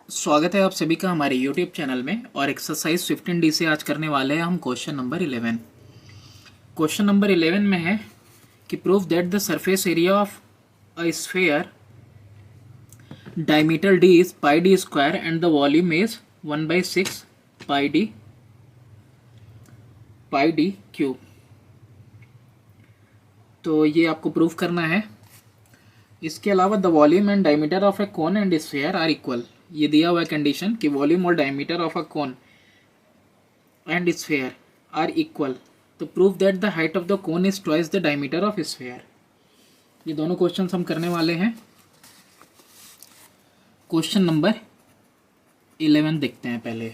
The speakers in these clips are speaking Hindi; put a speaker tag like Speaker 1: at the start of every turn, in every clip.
Speaker 1: स्वागत है आप सभी का हमारे YouTube चैनल में। और एक्सरसाइज 15D से आज करने वाले हैं हम क्वेश्चन नंबर 11। क्वेश्चन नंबर 11 में है कि prove that the surface area of a sphere diameter d is pi d square and the volume is 1/6 pi d cube. तो ये आपको प्रूव करना है। इसके अलावा the volume and diameter of a cone and sphere are equal. ये दिया हुआ है कंडीशन कि वॉल्यूम और diameter of a cone and sphere are equal. तो prove that the height of the cone is twice the diameter of sphere. ये दोनों क्वेश्चन हम करने वाले हैं। क्वेश्चन नंबर 11 देखते हैं पहले।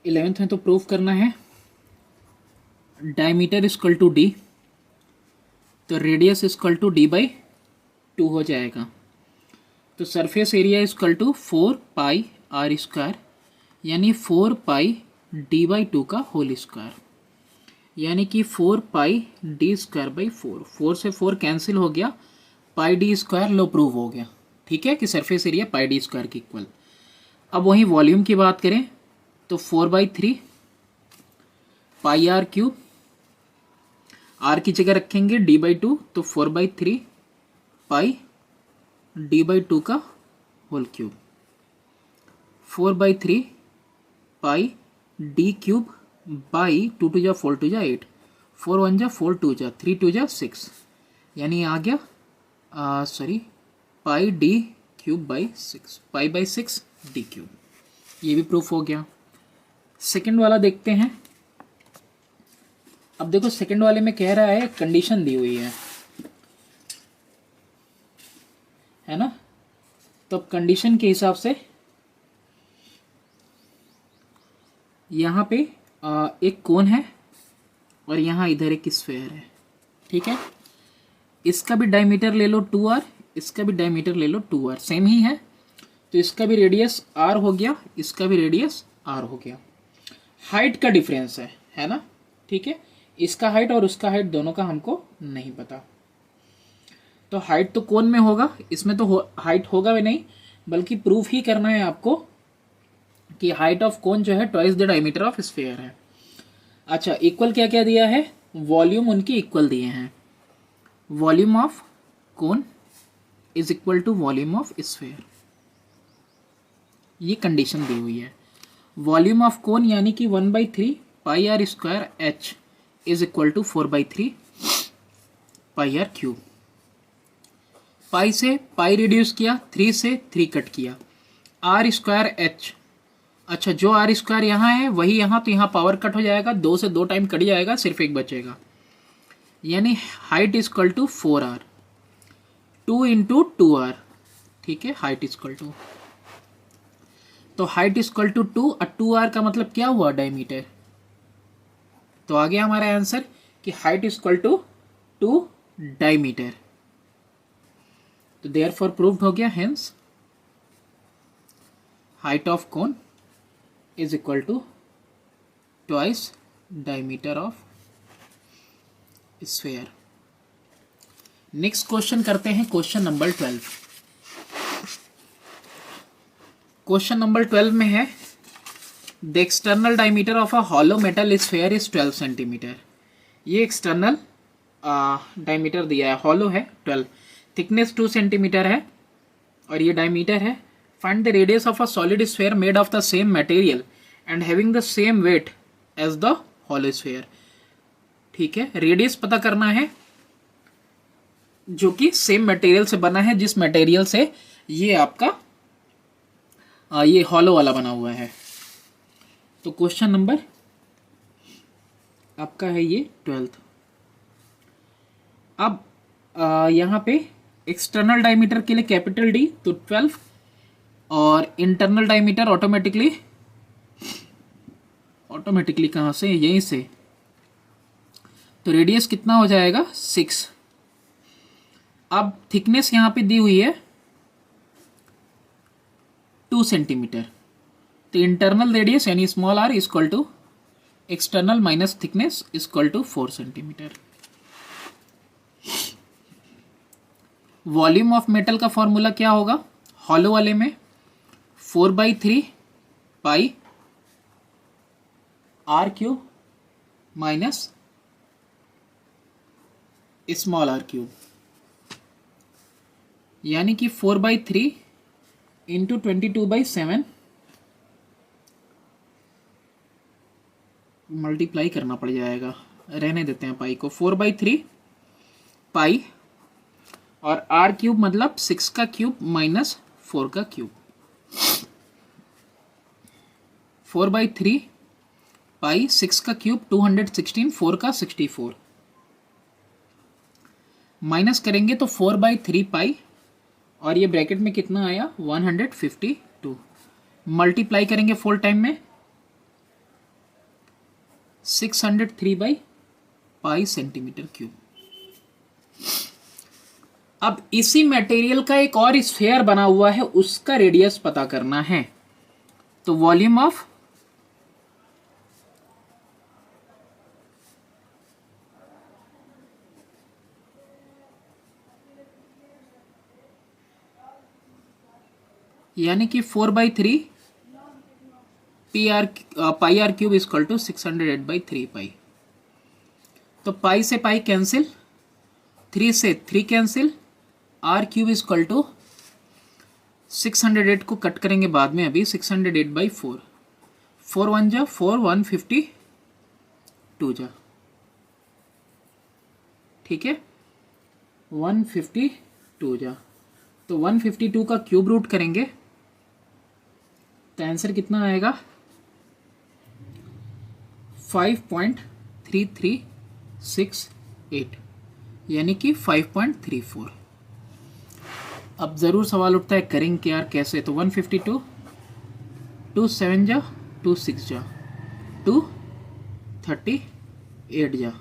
Speaker 1: 11th में तो प्रूव करना है डायमीटर इक्वल टू डी, तो रेडियस इक्वल टू d/2 हो जाएगा। तो surface area equal to 4 pi r square यानी 4 पाई d/2 का होल स्क्वायर, यानी कि 4 पाई d स्क्वायर बाई 4। 4 से 4 कैंसिल हो गया, पाई d स्क्वायर लो प्रूव हो गया। ठीक है कि surface area pi d square के इक्वल। अब वहीं वॉल्यूम की बात करें तो 4/3 पाई r क्यूब, r की जगह रखेंगे d/2 तो 4/3 पाई d/2 का whole cube, 4/3 pi d cube by 2 2 जा 4 2 जा 8, 4 1 जा 4 2 जा 3 2 जा 6, यानी आ गया पाई d cube by 6, pi by 6 d cube. ये भी प्रूफ हो गया। सेकंड वाला देखते हैं। अब देखो सेकंड वाले में कह रहा है कंडीशन दी हुई है ना। तो अब कंडीशन के हिसाब से यहाँ पे एक कोन है और यहाँ इधर एक स्फीयर है। ठीक है, इसका भी डायमीटर ले लो 2r, इसका भी डायमीटर ले लो 2r, सेम ही है। तो इसका भी रेडियस r हो गया, इसका भी रेडियस r हो गया। हाइट का डिफरेंस है ना। ठीक है, इसका हाइट और उसका हाइट दोनों का हमको नहीं पता। तो हाइट तो कोन में होगा, इसमें तो हाइट होगा भी नहीं, बल्कि प्रूफ ही करना है आपको कि हाइट ऑफ कोन जो है twice the diameter of sphere है। अच्छा, इक्वल क्या क्या दिया है, वॉल्यूम उनकी इक्वल दिए हैं। Volume of cone is equal to volume of sphere, ये कंडीशन दी हुई है। वॉल्यूम ऑफ कोन यानी कि 1/3 pi r square h is equal to 4/3 pi r cube. Pi से पाई रिड्यूस किया, 3 से 3 कट किया, r स्क्वायर h। अच्छा, जो r स्क्वायर यहाँ है वही यहाँ, तो यहाँ पावर कट हो जाएगा, 2 से 2 टाइम कट जाएगा, सिर्फ एक बचेगा, यानी height equal to 4r, 2 into 2r। ठीक है, हाइट इक्वल टू, तो हाइट इक्वल टू 2 और 2r का मतलब क्या हुआ, डायमीटर। तो आ गया हमारा आंसर कि हाइट इक्वल टू 2 डायमीटर। तो देयरफॉर प्रूव्ड हो गया, hence height of cone is equal to twice diameter of sphere. Next question करते हैं, क्वेश्चन नंबर 12। क्वेश्चन नंबर 12 में है the external diameter of a hollow metal sphere is 12 centimetre. ये एक्सटर्नल डायमीटर दिया है, हॉलो है 12, थिकनेस 2 सेंटीमीटर है और ये डायमीटर है। Find the radius of a solid sphere made of the same material and having the same weight as the hollow sphere. ठीक है, रेडियस पता करना है जो कि सेम मटेरियल से बना है, जिस मटेरियल से ये आपका ये हॉलो वाला बना हुआ है। तो क्वेश्चन नंबर आपका है ये 12th। अब यहाँ पे एक्सटर्नल डायमीटर के लिए कैपिटल D तो 12, और इंटरनल डायमीटर ऑटोमेटिकली कहाँ से, यहीं से, तो रेडियस कितना हो जाएगा 6। अब थिकनेस यहाँ पे दी हुई है 2 सेंटीमीटर, तो इंटरनल रेडियस यानी small r equal to external minus thickness equal to 4 centimetre. Volume of metal का फॉर्मूला क्या होगा, हॉलो वाले में 4/3 pi are cube minus small r cube, यानी कि 4/3 इंटू 22/7 मल्टीप्लाई करना पड़ जाएगा, रहने देते हैं पाई को। 4/3 पाई और आर क्यूब मतलब 6 का क्यूब माइनस 4 का क्यूब। 4/3 पाई 6 का क्यूब 216, 4 का 64, माइनस करेंगे तो 4/3 पाई और ये ब्रैकेट में कितना आया 152, मल्टीप्लाई करेंगे फुल टाइम में 603/पाई सेंटीमीटर क्यूब। अब इसी मटेरियल का एक और स्फीयर बना हुआ है, उसका रेडियस पता करना है। तो वॉल्यूम ऑफ यानी कि 4/3 pi are cube equal to 608/3 pi. तो पाई से पाई कैंसिल, 3 से 3 cancel, R cube equal to 608 को कट करेंगे बाद में, अभी 608/4, 4 1 जा 4, 152 जा, ठीक है 152 जा। तो 152 का क्यूब रूट करेंगे तो आंसर कितना आएगा 5.3368, यानी कि 5.34। अब ज़रूर सवाल उठता है करेंगे क्या यार कैसे, तो 152 2 7 जा 2 6 जा 2 38 जा,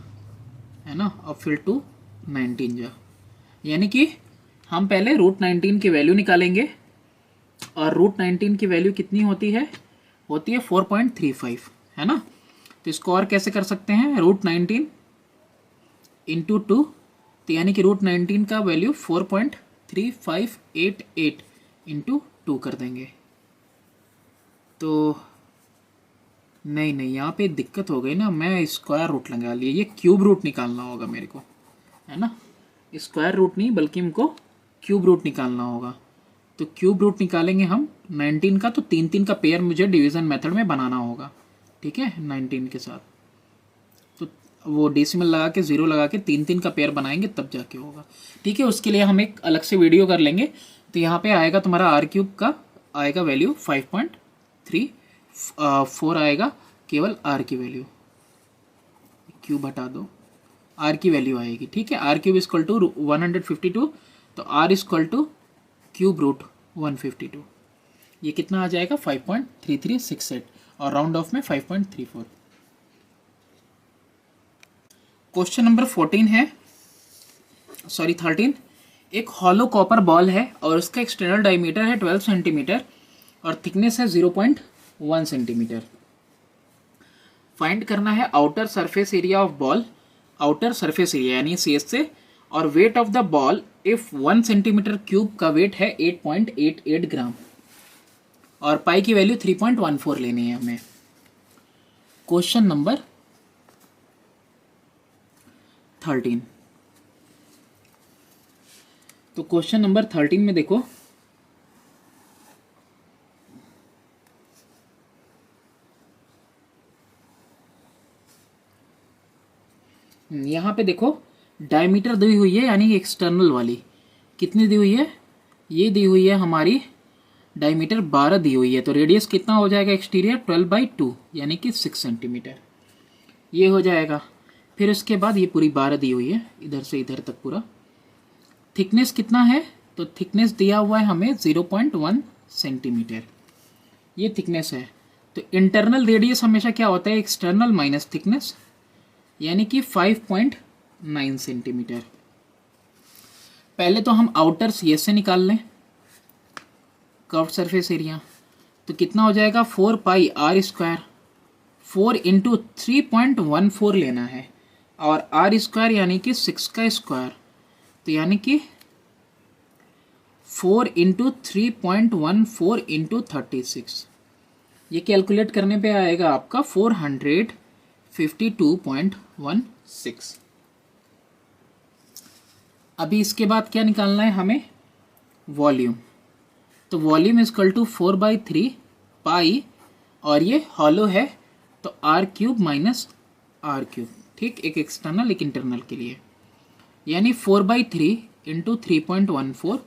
Speaker 1: है ना, और फिर 2 19 जा, यानी कि हम पहले √19 की वैल्यू निकालेंगे और √19 की वैल्यू कितनी होती है 4.35, है ना। तो इसको और कैसे कर सकते हैं, √19 इंटू 2, तो यानी कि √19 का वैल्यू 4.3588 इंटू 2 कर देंगे। तो नहीं यहाँ पे दिक्कत हो गई ना, मैं स्क्वायर रूट लगा लिया, ये क्यूब रूट निकालना होगा मेरे को, है ना, स्क्वायर रूट नहीं बल्कि हमको क्यूब रूट निकालना होगा। तो क्यूब रूट निकालेंगे हम 19 का, तो 3 का पेयर मुझे डिवीज़न मेथड में बनाना होगा, ठीक है 19 के साथ। तो वो डेसिमल लगा के 0 लगा के 3 का पेयर बनाएंगे तब जाके होगा, ठीक है। उसके लिए हम एक अलग से वीडियो कर लेंगे। तो यहाँ पे आएगा तुम्हारा आर क्यूब का आएगा वैल्यू 5.34 आएगा, केवल आर की वैल्यू, क्यूब हटा दो, आर की वैल्यू आएगी, ठीक है। आर क्यूब इक्वल टू 152, तो R equal to cube root 152, ये कितना आ जाएगा 5.3368 और राउंड ऑफ में 5.34। क्वेश्चन नंबर 14 है, सॉरी 13। एक हॉलो कॉपर बॉल है और उसका एक्सटर्नल डायमीटर है 12 सेंटीमीटर और थिकनेस है 0.1 सेंटीमीटर। फाइंड करना है outer surface area of ball, outer surface area यानी CS से, और weight of the ball if 1 centimetre cube का वेट है 8.88 ग्राम और पाई की वैल्यू 3.14 लेनी है हमें। Question number 13। तो क्वेश्चन नंबर 13 में देखो, यहाँ पे देखो डायमीटर दी हुई है, यानी एक्सटर्नल वाली कितनी दी हुई है, ये दी हुई है हमारी डायमीटर 12 दी हुई है। तो रेडियस कितना हो जाएगा एक्सटीरियर 12/2 यानी कि 6 सेंटीमीटर, ये हो जाएगा। फिर उसके बाद ये पूरी 12 दी हुई है इधर से इधर तक पूरा। थिकनेस कितना है, तो थिकनेस दिया हुआ है हमें 0.1 सेंटीमीटर, ये थिकनेस है। तो इंटरनल रेडियस हमेशा क्या होता है, एक्सटर्नल माइनस थिकनेस, यानी कि 5.9 सेंटीमीटर। पहले तो हम आउटर CS से निकाल लें कर्व सरफेस एरिया, तो कितना हो जाएगा 4 पाई आर स्क्वायर, 4 इंटू 3.14 लेना है, और आर स्क्वायर यानी कि 6 का स्क्वायर, तो यानी कि 4 इंटू 3.14 इंटू 36, ये कैलकुलेट करने पे आएगा आपका 452.16। अभी इसके बाद क्या निकालना है हमें, वॉल्यूम। तो वॉल्यूम इजकल टू 4/3 पाई, और ये हॉलो है तो r³ माइनस r³, ठीक, एक एक्सटर्नल एक इंटरनल के लिए, यानी 4/3 इंटू 3.14,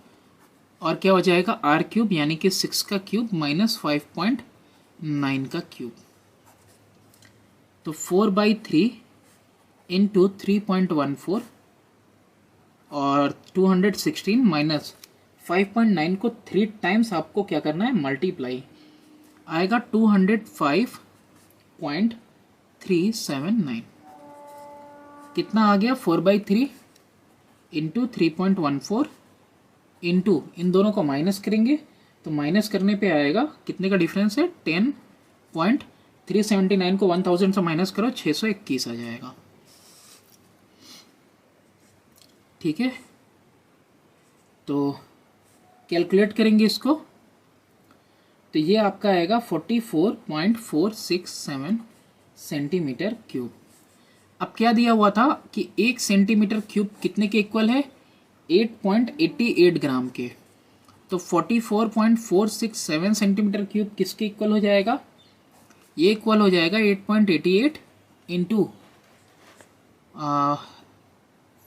Speaker 1: और क्या हो जाएगा r³ यानी कि 6 का क्यूब माइनस 5.9 का क्यूब। तो 4/3 इंटू 3.14 और 216 माइनस 5.9 को 3 टाइम्स आपको क्या करना है, मल्टीप्लाई, आएगा 205.379। कितना आ गया, 4/3 इंटू 3.14 इंटू, इन दोनों को माइनस करेंगे तो माइनस करने पे आएगा, कितने का डिफरेंस है, 10.379 को 1000 से माइनस करो 621 आ जाएगा, ठीक है। तो कैलकुलेट करेंगे इसको, तो ये आपका आएगा 44.467 सेंटीमीटर क्यूब। अब क्या दिया हुआ था कि 1 सेंटीमीटर क्यूब कितने के इक्वल है, 8.88 ग्राम के। तो 44.467 सेंटीमीटर क्यूब किसके इक्वल हो जाएगा, ये इक्वल हो जाएगा 8.88 इंटू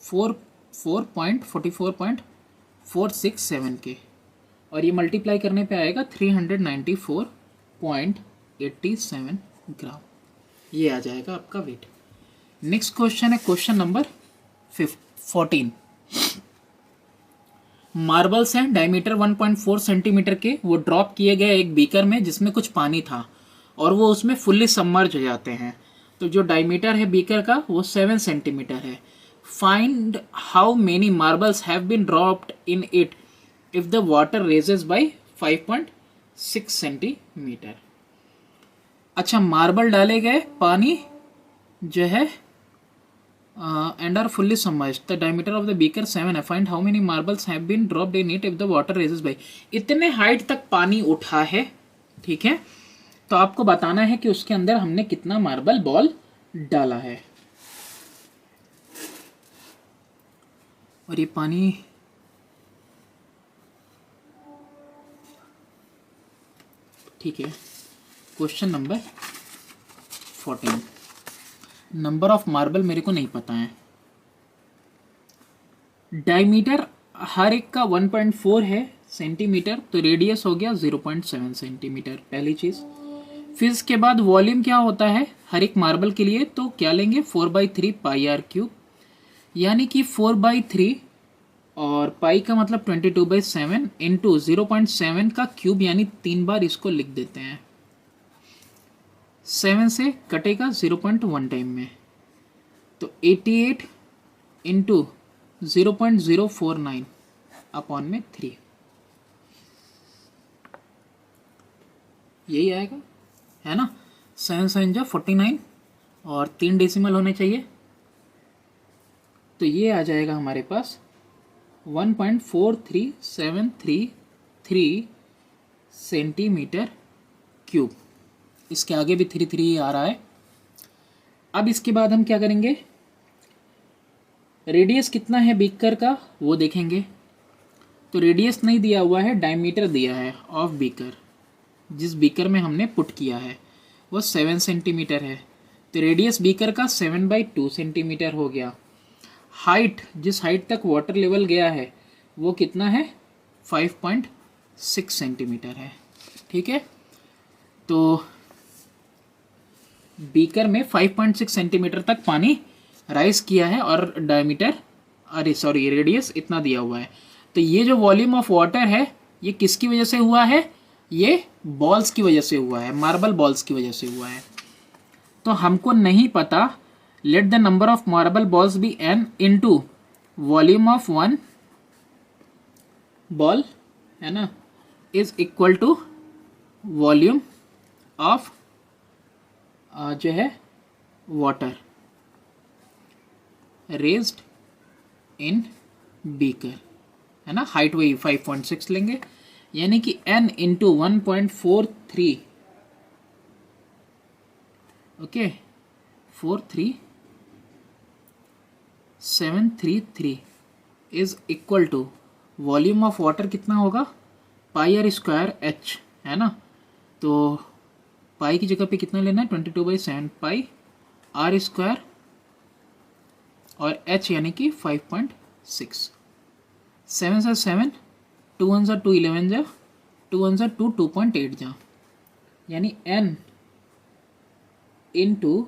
Speaker 1: 44.467 के, और ये मल्टीप्लाई करने पे आएगा 394.87 ग्राम, ये आ जाएगा आपका वेट। नेक्स्ट क्वेश्चन है क्वेश्चन नंबर 14। मार्बल्स हैं डायमीटर 1.4 सेंटीमीटर के, वो ड्रॉप किए गए एक बीकर में जिसमें कुछ पानी था और वो उसमें फुल्ली सबमर्ज हो जाते हैं। तो जो डायमीटर है बीकर का वो 7 सेंटीमीटर है। Find how many marbles have been dropped in it if the water raises by 5.6 centimetre. अच्छा, मार्बल डाले गए, पानी जो है and are fully submerged. The diameter of the beaker 7 है. Find how many marbles have been dropped in it if the water rises by. इतने हाइट तक पानी उठा है, ठीक है, तो आपको बताना है कि उसके अंदर हमने कितना मार्बल बॉल डाला है। और ये पानी ठीक है। Question number 14, number of marble मेरे को नहीं पता है। डायमीटर हर एक का 1.4 है सेंटीमीटर, तो रेडियस हो गया 0.7 सेंटीमीटर, पहली चीज़। फिर इसके बाद वॉल्यूम क्या होता है हर एक मार्बल के लिए, तो क्या लेंगे 4/3 पाई r³, यानी कि 4/3 और पाई का मतलब 22/7 इंटू 0.7 का क्यूब, यानी 3 बार इसको लिख देते हैं। 7 से कटेगा 0.1 टाइम में, तो 88 इंटू 0.049 अपॉन में 3, यही आएगा, है ना। 7 7 जा 49 और 3 डेसिमल होने चाहिए, तो ये आ जाएगा हमारे पास 1.43733 सेंटीमीटर क्यूब। इसके आगे भी 3 आ रहा है। अब इसके बाद हम क्या करेंगे, रेडियस कितना है बीकर का वो देखेंगे। तो रेडियस नहीं दिया हुआ है, डायमीटर दिया है ऑफ बीकर, जिस बीकर में हमने पुट किया है वो 7 सेंटीमीटर है, तो रेडियस बीकर का 7/2 सेंटीमीटर हो गया। हाइट, जिस हाइट तक वाटर लेवल गया है वो कितना है, 5.6 सेंटीमीटर है, ठीक है। तो बीकर में 5.6 सेंटीमीटर तक पानी राइज किया है और डायमीटर, रेडियस इतना दिया हुआ है। तो ये जो वॉल्यूम ऑफ वाटर है ये किसकी वजह से हुआ है, ये बॉल्स की वजह से हुआ है, मार्बल बॉल्स की वजह से हुआ है। तो हमको नहीं पता, let the number of marble balls be n into volume of 1 ball, है ना, is equal to volume of जो है वाटर रेज्ड इन बीकर। है ना, हाइट वही 5.6 लेंगे, यानी कि n into 1.43, okay 43733 is equal to volume of water कितना होगा, पाई आर स्क्वायर एच, है ना। तो पाई की जगह पे कितना लेना है, 22/7 पाई आर स्क्वायर और एच यानी कि 5.6। 7 से 7, 2 1 2 11 जा, 2 1 2 2.8 जा, यानी n इंटू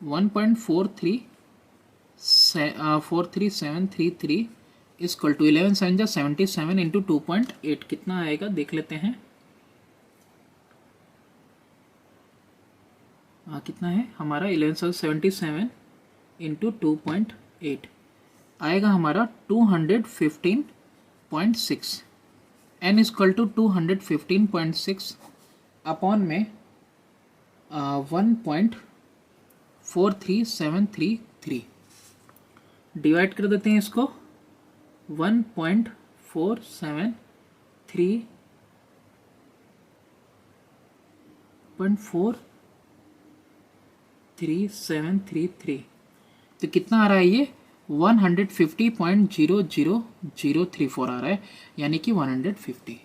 Speaker 1: 1.43733 इक्वल टू 11 7 जा 77 इंटू 2.8 कितना आएगा देख लेते हैं। कितना है हमारा 11 77 इंटू 2.8 आएगा हमारा 215.6, n इक्वल टू 215.6 अपॉन में 1.43733 डिवाइड कर देते हैं इसको, 1.43733 तो कितना आ रहा है ये 150.00034 आ रहा है, यानी कि 150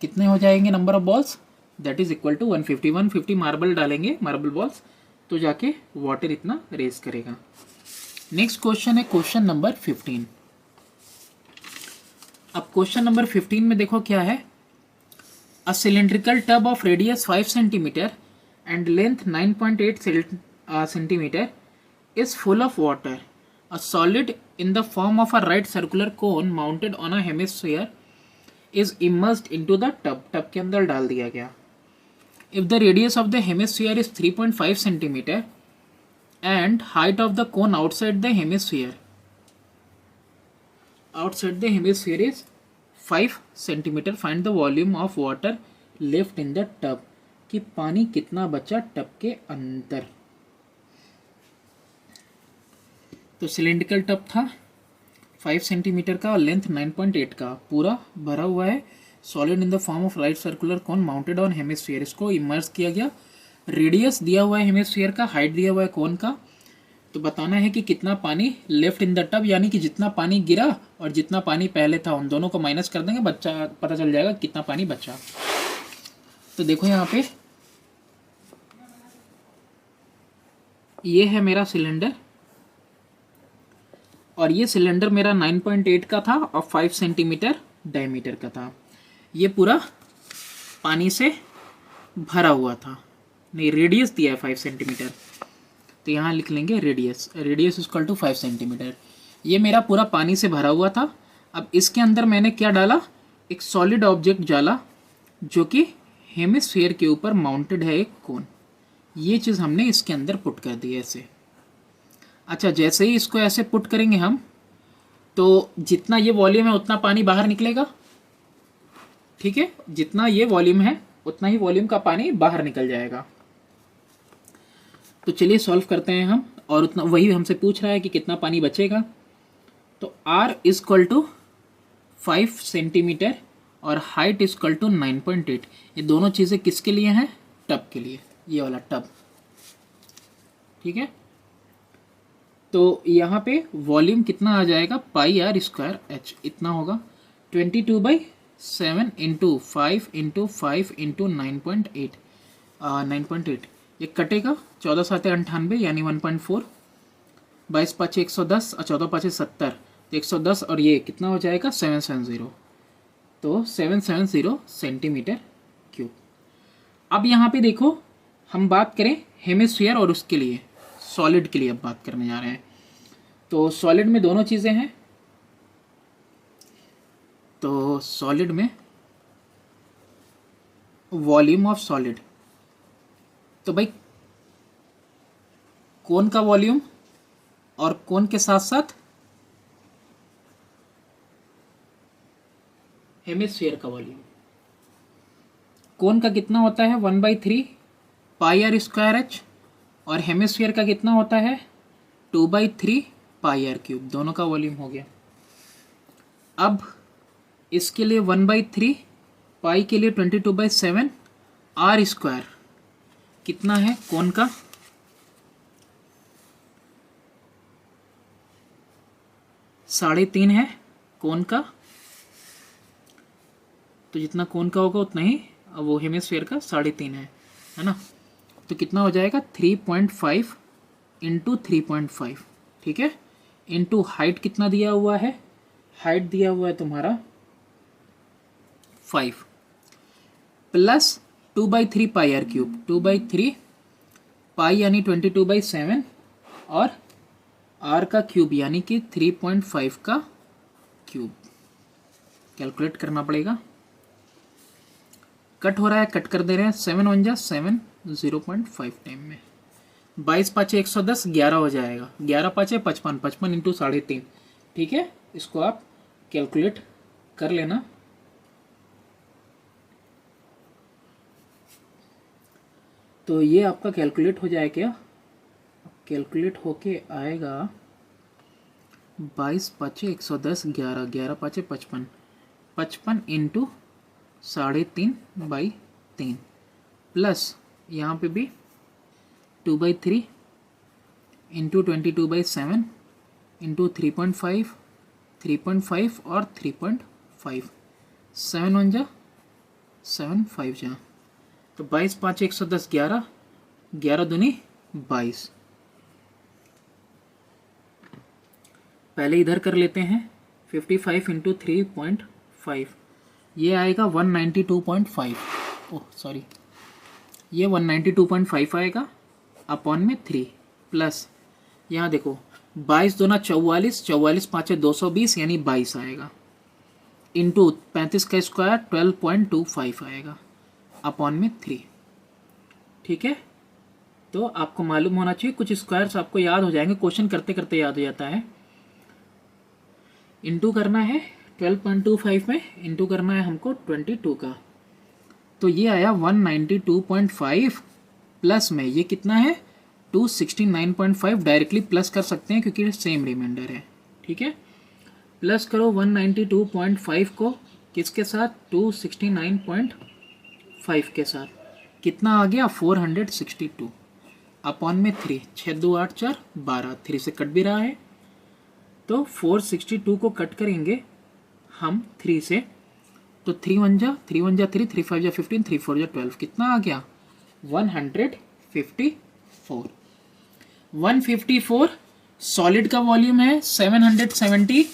Speaker 1: कितने हो जाएंगे number of balls, that is equal to 150। 150 marble डालेंगे, मार्बल बॉल्स, तो जाके वाटर इतना रेस करेगा। नेक्स्ट क्वेश्चन है क्वेश्चन नंबर 15। अब क्वेश्चन नंबर 15 में देखो क्या है, a cylindrical tub of radius 5 centimetre and length 9.8 centimetre is full of water. A solid in the form of a right circular cone mounted on a hemisphere is immersed into the tub. Tub के अंदर डाल दिया गया। If the radius of the hemisphere is 3.5 centimeter and height of the cone outside the hemisphere is 5 centimeter, find the volume of water left in the tub. कि पानी कितना बचा टब के अंदर। तो सिलेंड्रिकल टब था 5 सेंटीमीटर का और लेंथ 9.8 का, पूरा भरा हुआ है, solid in the form of right circular cone mounted on hemisphere, इसको इमर्स किया गया, रेडियस दिया हुआ है हेमिस्फीयर का, हाइट दिया हुआ है कोन का, तो बताना है कि कितना पानी लेफ्ट इन द टब, यानी कि जितना पानी गिरा और जितना पानी पहले था उन दोनों को माइनस कर देंगे, बच्चा पता चल जाएगा कितना पानी बचा। तो देखो यहाँ पे ये है मेरा सिलेंडर और ये सिलेंडर मेरा 9.8 का था और 5 सेंटीमीटर डायमीटर का था। ये पूरा पानी से भरा हुआ था, नहीं रेडियस दिया है 5 सेंटीमीटर, तो यहाँ लिख लेंगे रेडियस इक्वल टू 5 सेंटीमीटर। ये मेरा पूरा पानी से भरा हुआ था। अब इसके अंदर मैंने क्या डाला, एक सॉलिड ऑब्जेक्ट डाला जो कि हेमिस्फीयर के ऊपर माउंटेड है, एक कोन, ये चीज़ हमने इसके अंदर पुट कर दी ऐसे। अच्छा, जैसे ही इसको ऐसे पुट करेंगे हम, तो जितना ये वॉल्यूम है उतना पानी बाहर निकलेगा, ठीक है, जितना ये वॉल्यूम है उतना ही वॉल्यूम का पानी बाहर निकल जाएगा। तो चलिए सॉल्व करते हैं हम, और उतना वही हमसे पूछ रहा है कि कितना पानी बचेगा। तो R इक्वल टू 5 सेंटीमीटर और हाइट इक्वल टू 9.8, ये दोनों चीज़ें किसके लिए हैं, टब के लिए, ये वाला टब, ठीक है। तो यहाँ पे वॉल्यूम कितना आ जाएगा, पाई आर स्क्वायर एच, इतना होगा 22/7 इंटू 5 इंटू 5 इंटू 9.8, 9.8 ये कटेगा, 14 7 98 यानी 1.4, 22 5 110 और 14 5 70, तो 110 और ये कितना हो जाएगा 770, तो 770 सेंटीमीटर क्यूब। अब यहाँ पे देखो हम बात करें हेमिस्फीयर और उसके लिए सॉलिड के लिए अब बात करने जा रहे हैं। तो सॉलिड में दोनों चीज़ें हैं, तो सॉलिड में वॉल्यूम ऑफ सॉलिड, तो भाई कोन का वॉल्यूम और कोन के साथ साथ हेमिस्फीयर का वॉल्यूम। कोन का कितना होता है 1/3 पाई आर स्क्वायर एच, और हेमिस्फीयर का कितना होता है 2/3 पाई आर क्यूब, दोनों का वॉल्यूम हो गया। अब इसके लिए 1/3 पाई के लिए 22/7 आर स्क्वायर कितना है कोन का, साढ़े तीन है कोन का, तो जितना कोन का होगा उतना ही वो हेमिस्फीयर का 3.5 है ना। तो कितना हो जाएगा 3.5 इंटू 3.5, ठीक है, इंटू हाइट कितना दिया हुआ है, हाइट दिया हुआ है तुम्हारा 5 प्लस 2/3 पाई आर क्यूब, 2/3 पाई यानी 22/7 और आर का क्यूब यानी कि 3.5 का क्यूब। कैलकुलेट करना पड़ेगा, कट हो रहा है, कट कर दे रहे हैं, 7 1 जा 7 0.5 टाइम में 22 5 110 11 हो जाएगा, 11 5 55, 55 इंटू 3.5, ठीक है, इसको आप कैलकुलेट कर लेना। तो ये आपका कैलकुलेट हो जाए क्या, कैलकुलेट होके आएगा 22 5 110 11, 11 5 55, 55 इंटू 3.5/3 प्लस यहाँ पे भी 2/3 इंटू 22/7 इंटू 3.5, 3.5 और 3.5, 7 1 जा 7 5 जा, तो 22 5 110 11, 11 दूनी 22। पहले इधर कर लेते हैं 55 इंटू 3.5, ये आएगा 192.5, ओह सॉरी, ये 192.5 आएगा अपॉन में 3 प्लस यहाँ देखो 22 दूना 44, 44 5 220 यानी 22 आएगा, इंटू 35 का स्क्वायर 12.25 आएगा अपॉन में 3, ठीक है। तो आपको मालूम होना चाहिए, कुछ स्क्वायर्स आपको याद हो जाएंगे, क्वेश्चन करते करते याद हो जाता है। इंटू करना है 12.25 में, इंटू करना है हमको 22 का, तो ये आया 192.5 प्लस में ये कितना है 269.5, डायरेक्टली प्लस कर सकते हैं क्योंकि सेम रिमाइंडर है, ठीक है। प्लस करो 192.5 को किसके साथ, 269.5 के साथ, कितना आ गया 462 अपॉन में 3, 6 2 8 4 12, 3 से कट भी रहा है, तो 462 को कट करेंगे हम 3 से, तो 3 1 जा 3 1 जा 3, 3 5 जा 15, 3 4 जा 12, कितना आ गया 154। 154 सॉलिड का वॉल्यूम है, 770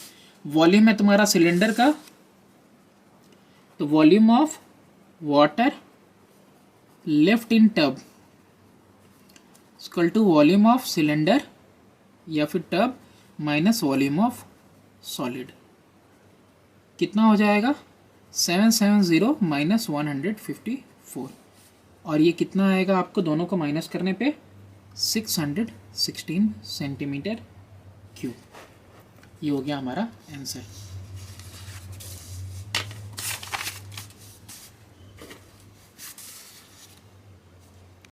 Speaker 1: वॉल्यूम है तुम्हारा सिलेंडर का, तो volume of water left in tub equal to volume of cylinder या फिर tub minus volume of solid, कितना हो जाएगा 770 माइनस 154, और ये कितना आएगा आपको दोनों को माइनस करने पे 616 सेंटीमीटर क्यूब। ये हो गया हमारा आंसर।